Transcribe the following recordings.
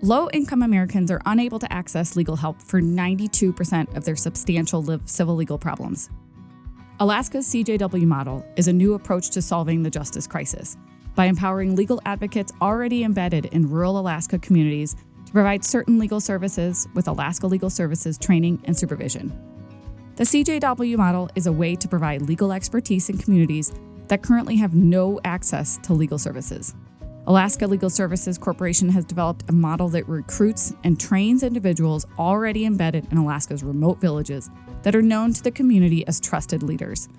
Low-income Americans are unable to access legal help for 92% of their substantial civil legal problems. Alaska's CJW model is a new approach to solving the justice crisis by empowering legal advocates already embedded in rural Alaska communities to provide certain legal services with Alaska Legal Services training and supervision. The CJW model is a way to provide legal expertise in communities that currently have no access to legal services. Alaska Legal Services Corporation has developed a model that recruits and trains individuals already embedded in Alaska's remote villages that are known to the community as trusted leaders.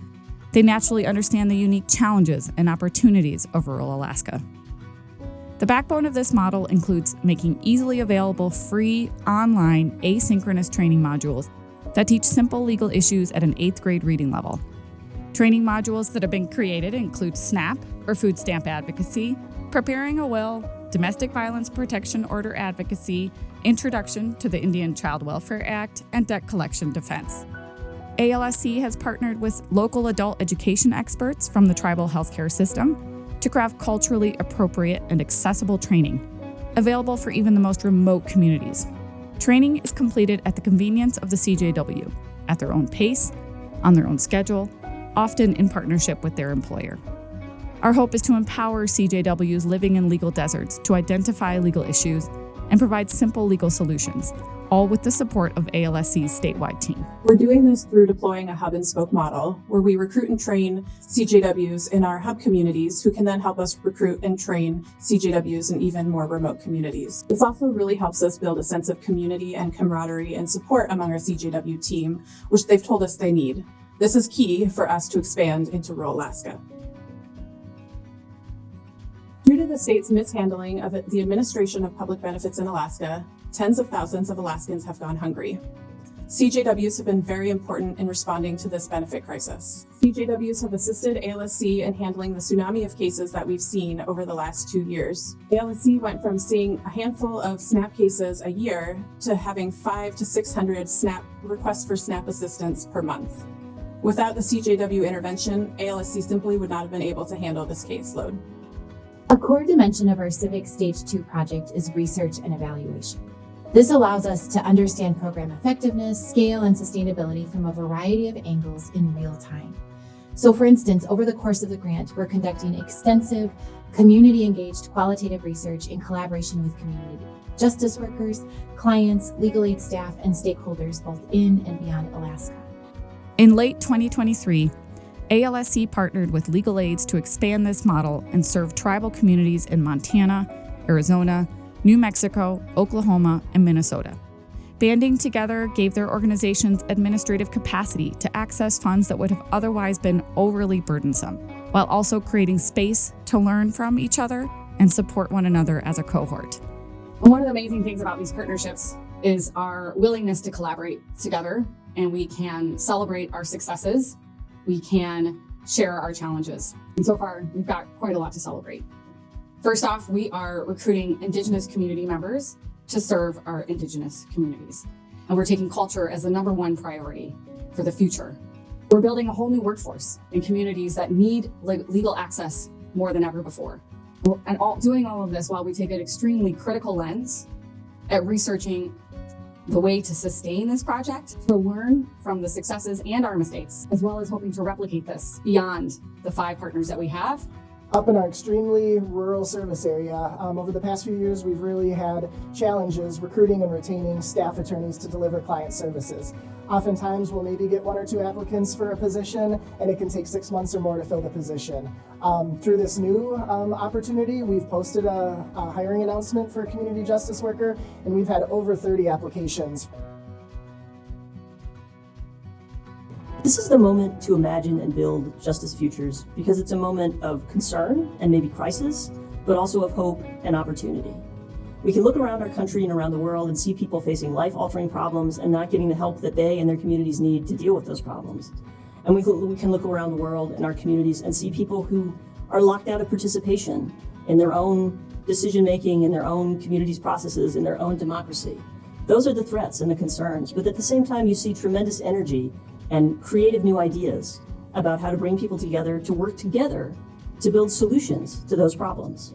They naturally understand the unique challenges and opportunities of rural Alaska. The backbone of this model includes making easily available free, online, asynchronous training modules that teach simple legal issues at an 8th grade reading level. Training modules that have been created include SNAP, or food stamp advocacy, preparing a will, domestic violence protection order advocacy, introduction to the Indian Child Welfare Act, and debt collection defense. ALSC has partnered with local adult education experts from the tribal healthcare system to craft culturally appropriate and accessible training, available for even the most remote communities. Training is completed at the convenience of the CJW, at their own pace, on their own schedule, often in partnership with their employer. Our hope is to empower CJWs living in legal deserts to identify legal issues and provide simple legal solutions, all with the support of ALSC's statewide team. We're doing this through deploying a hub and spoke model where we recruit and train CJWs in our hub communities who can then help us recruit and train CJWs in even more remote communities. This also really helps us build a sense of community and camaraderie and support among our CJW team, which they've told us they need. This is key for us to expand into rural Alaska. Due to the state's mishandling of the administration of public benefits in Alaska, tens of thousands of Alaskans have gone hungry. CJWs have been very important in responding to this benefit crisis. CJWs have assisted ALSC in handling the tsunami of cases that we've seen over the last 2 years. ALSC went from seeing a handful of SNAP cases a year to having 500 to 600 SNAP requests for SNAP assistance per month. Without the CJW intervention, ALSC simply would not have been able to handle this caseload. A core dimension of our Civic Stage 2 project is research and evaluation. This allows us to understand program effectiveness, scale, and sustainability from a variety of angles in real time. So for instance, over the course of the grant, we're conducting extensive, community-engaged qualitative research in collaboration with community justice workers, clients, legal aid staff, and stakeholders both in and beyond Alaska. In late 2023, ALSC partnered with legal aids to expand this model and serve tribal communities in Montana, Arizona, New Mexico, Oklahoma, and Minnesota. Banding together gave their organizations administrative capacity to access funds that would have otherwise been overly burdensome, while also creating space to learn from each other and support one another as a cohort. One of the amazing things about these partnerships is our willingness to collaborate together, and we can celebrate our successes. We can share our challenges. And so far, we've got quite a lot to celebrate. First off, we are recruiting Indigenous community members to serve our Indigenous communities. And we're taking culture as the #1 priority for the future. We're building a whole new workforce in communities that need legal access more than ever before. And doing all of this while we take an extremely critical lens at researching the way to sustain this project, to learn from the successes and our mistakes, as well as hoping to replicate this beyond the 5 partners that we have. Up in our extremely rural service area, over the past few years, we've really had challenges recruiting and retaining staff attorneys to deliver client services. Oftentimes, we'll maybe get 1 or 2 applicants for a position, and it can take 6 months or more to fill the position. Through this new opportunity, we've posted a hiring announcement for a community justice worker, and we've had over 30 applications. This is the moment to imagine and build justice futures because it's a moment of concern and maybe crisis, but also of hope and opportunity. We can look around our country and around the world and see people facing life-altering problems and not getting the help that they and their communities need to deal with those problems. And we can look around the world in our communities and see people who are locked out of participation in their own decision-making, in their own communities' processes, in their own democracy. Those are the threats and the concerns, but at the same time, you see tremendous energy and creative new ideas about how to bring people together to work together to build solutions to those problems.